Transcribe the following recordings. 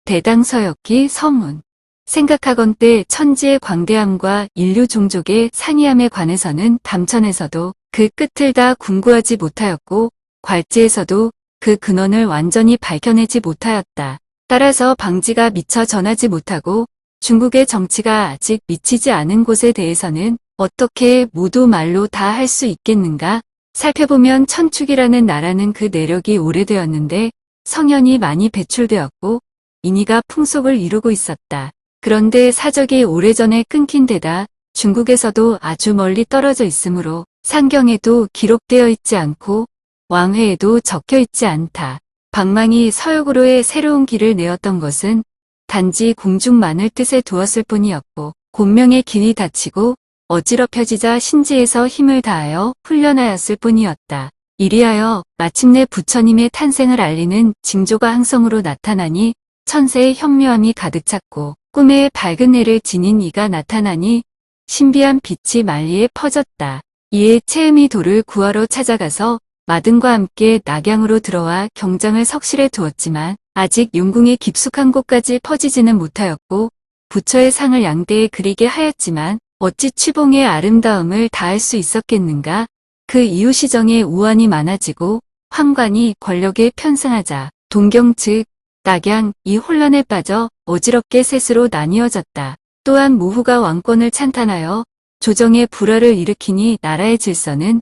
대당서역기 서문. 생각하건대 천지의 광대함과 인류 종족의 상이함에 관해서는 담천에서도 그 끝을 다 궁구하지 못하였고 괄지에서도 그 근원을 완전히 밝혀내지 못하였다. 따라서 방지가 미처 전하지 못하고 중국의 정치가 아직 미치지 않은 곳에 대해서는 어떻게 모두 말로 다 할 수 있겠는가? 살펴보면 천축이라는 나라는 그 내력이 오래되었는데 성현이 많이 배출되었고 인의가 풍속을 이루고 있었다. 그런데 사적이 오래전에 끊긴 데다 중국에서도 아주 멀리 떨어져 있으므로 상경에도 기록되어 있지 않고 왕회에도 적혀 있지 않다. 박망이 서역으로의 새로운 길을 내었던 것은 단지 공중만을 뜻에 두었을 뿐이었고 곤명의 길이 닫히고 어지럽혀지자 신지에서 힘을 다하여 훈련하였을 뿐이었다. 이리하여 마침내 부처님의 탄생을 알리는 징조가 항성으로 나타나니 천세의 현묘함이 가득 찼고 꿈의 밝은 해를 지닌 이가 나타나니 신비한 빛이 만리에 퍼졌다. 이에 채음이 돌을 구하러 찾아가서 마등과 함께 낙양으로 들어와 경장을 석실에 두었지만 아직 용궁의 깊숙한 곳까지 퍼지지는 못하였고 부처의 상을 양대에 그리게 하였지만 어찌 취봉의 아름다움을 다할 수 있었겠는가? 그 이후 시정의 우환이 많아지고 황관이 권력에 편승하자 동경 즉 낙양 이 혼란에 빠져 어지럽게 셋으로 나뉘어졌다. 또한 모후가 왕권을 찬탄하여 조정의 불화를 일으키니 나라의 질서는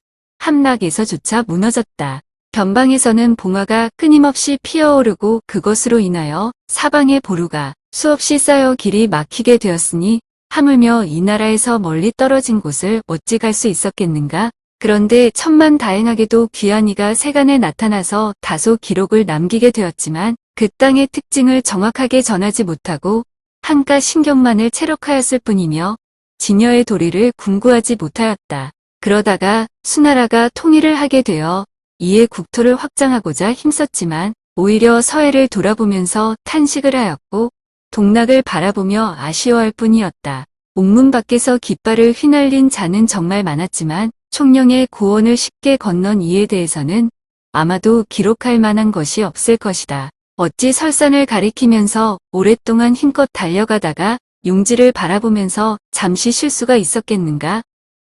함락에서조차 무너졌다. 변방에서는 봉화가 끊임없이 피어오르고 그것으로 인하여 사방의 보루가 수없이 쌓여 길이 막히게 되었으니 하물며 이 나라에서 멀리 떨어진 곳을 어찌 갈 수 있었겠는가? 그런데 천만다행하게도 귀한 이가 세간에 나타나서 다소 기록을 남기게 되었지만 그 땅의 특징을 정확하게 전하지 못하고 한가 신경만을 체록하였을 뿐이며 진여의 도리를 궁구하지 못하였다. 그러다가 수나라가 통일을 하게 되어 이에 국토를 확장하고자 힘썼지만 오히려 서해를 돌아보면서 탄식을 하였고 동락을 바라보며 아쉬워할 뿐이었다. 옥문 밖에서 깃발을 휘날린 자는 정말 많았지만 총령의 고원을 쉽게 건넌 이에 대해서는 아마도 기록할 만한 것이 없을 것이다. 어찌 설산을 가리키면서 오랫동안 힘껏 달려가다가 용지를 바라보면서 잠시 쉴 수가 있었겠는가?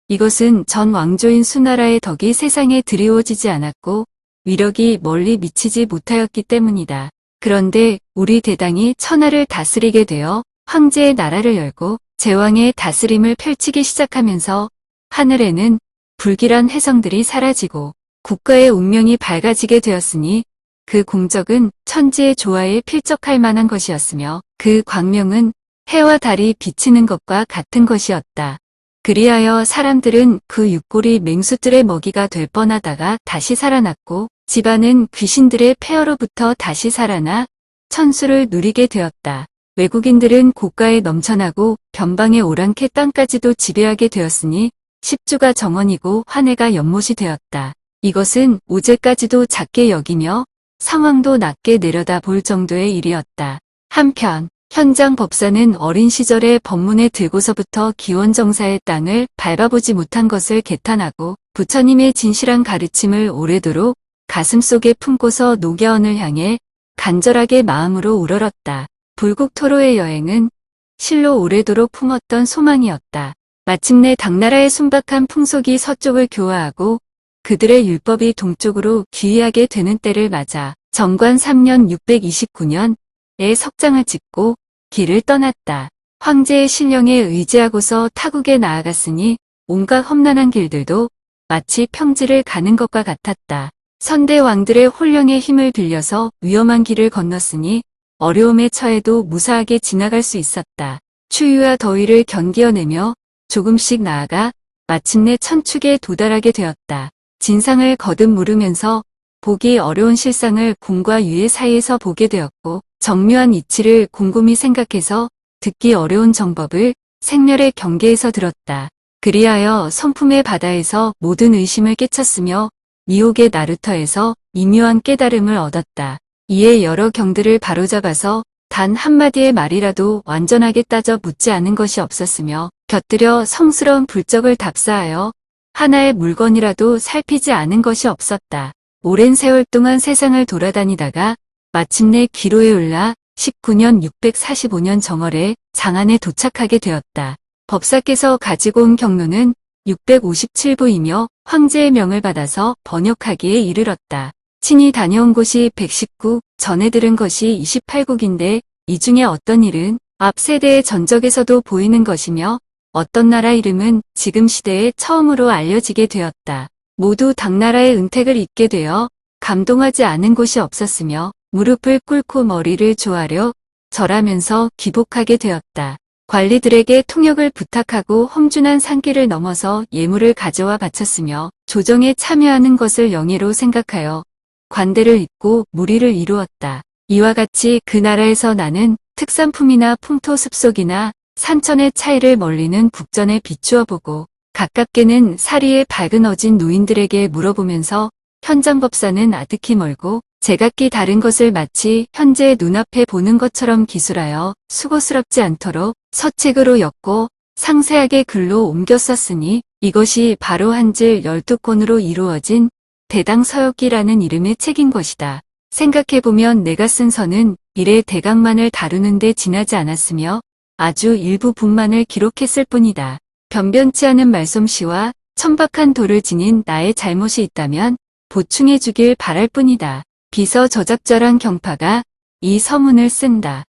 이것은 전 왕조인 수나라의 덕이 세상에 드리워지지 않았고 위력이 멀리 미치지 못하였기 때문이다. 그런데 우리 대당이 천하를 다스리게 되어 황제의 나라를 열고 제왕의 다스림을 펼치기 시작하면서 하늘에는 불길한 혜성들이 사라지고 국가의 운명이 밝아지게 되었으니 그 공적은 천지의 조화에 필적할 만한 것이었으며 그 광명은 해와 달이 비치는 것과 같은 것이었다. 그리하여 사람들은 그 육골이 맹수들의 먹이가 될 뻔하다가 다시 살아났고 집안은 귀신들의 폐허로부터 다시 살아나 천수를 누리게 되었다. 외국인들은 고가에 넘쳐나고 변방의 오랑캐 땅까지도 지배하게 되었으니 십주가 정원이고 환해가 연못이 되었다. 이것은 오제까지도 작게 여기며 상황도 낮게 내려다 볼 정도의 일이었다. 한편 현장 법사는 어린 시절에 법문에 들고서부터 기원정사의 땅을 밟아보지 못한 것을 개탄하고 부처님의 진실한 가르침을 오래도록 가슴속에 품고서 노계원을 향해 간절하게 마음으로 우러렀다. 불국토로의 여행은 실로 오래도록 품었던 소망이었다. 마침내 당나라의 순박한 풍속이 서쪽을 교화하고 그들의 율법이 동쪽으로 귀의하게 되는 때를 맞아 정관 3년 629년에 석장을 짓고 길을 떠났다. 황제의 신령에 의지하고서 타국에 나아갔으니 온갖 험난한 길들도 마치 평지를 가는 것과 같았다. 선대 왕들의 혼령의 힘을 빌려서 위험한 길을 건넜으니 어려움에 처해도 무사하게 지나갈 수 있었다. 추위와 더위를 견디어내며 조금씩 나아가 마침내 천축에 도달하게 되었다. 진상을 거듭 물으면서 보기 어려운 실상을 공과 유의 사이에서 보게 되었고 정묘한 이치를 곰곰이 생각해서 듣기 어려운 정법을 생멸의 경계에서 들었다. 그리하여 성품의 바다에서 모든 의심을 깨쳤으며 미혹의 나루터에서 미묘한 깨달음을 얻었다. 이에 여러 경들을 바로잡아서 단 한마디의 말이라도 완전하게 따져 묻지 않은 것이 없었으며 곁들여 성스러운 불적을 답사하여 하나의 물건이라도 살피지 않은 것이 없었다. 오랜 세월 동안 세상을 돌아다니다가 마침내 귀로에 올라 19년 645년 정월에 장안에 도착하게 되었다. 법사께서 가지고 온 경로는 657부이며 황제의 명을 받아서 번역하기에 이르렀다. 친히 다녀온 곳이 119, 전에 들은 것이 28국인데 이 중에 어떤 일은 앞 세대의 전적에서도 보이는 것이며 어떤 나라 이름은 지금 시대에 처음으로 알려지게 되었다. 모두 당나라의 은택을 잊게 되어 감동하지 않은 곳이 없었으며 무릎을 꿇고 머리를 조아려 절하면서 기복하게 되었다. 관리들에게 통역을 부탁하고 험준한 산길을 넘어서 예물을 가져와 바쳤으며 조정에 참여하는 것을 영예로 생각하여 관대를 잇고 무리를 이루었다. 이와 같이 그 나라에서 나는 특산품이나 풍토 습속이나 산천의 차이를 멀리는 북전에 비추어 보고 가깝게는 사리에 밝은 어진 노인들에게 물어보면서 현장법사는 아득히 멀고 제각기 다른 것을 마치 현재 눈앞에 보는 것처럼 기술하여 수고스럽지 않도록 서책으로 엮고 상세하게 글로 옮겨 썼으니 이것이 바로 한질 12권으로 이루어진 대당서역기라는 이름의 책인 것이다. 생각해보면 내가 쓴 서는 일의 대강만을 다루는데 지나지 않았으며 아주 일부분만을 기록했을 뿐이다. 변변치 않은 말솜씨와 천박한 도를 지닌 나의 잘못이 있다면 보충해 주길 바랄 뿐이다. 비서 저작절한 경파가 이 서문을 쓴다.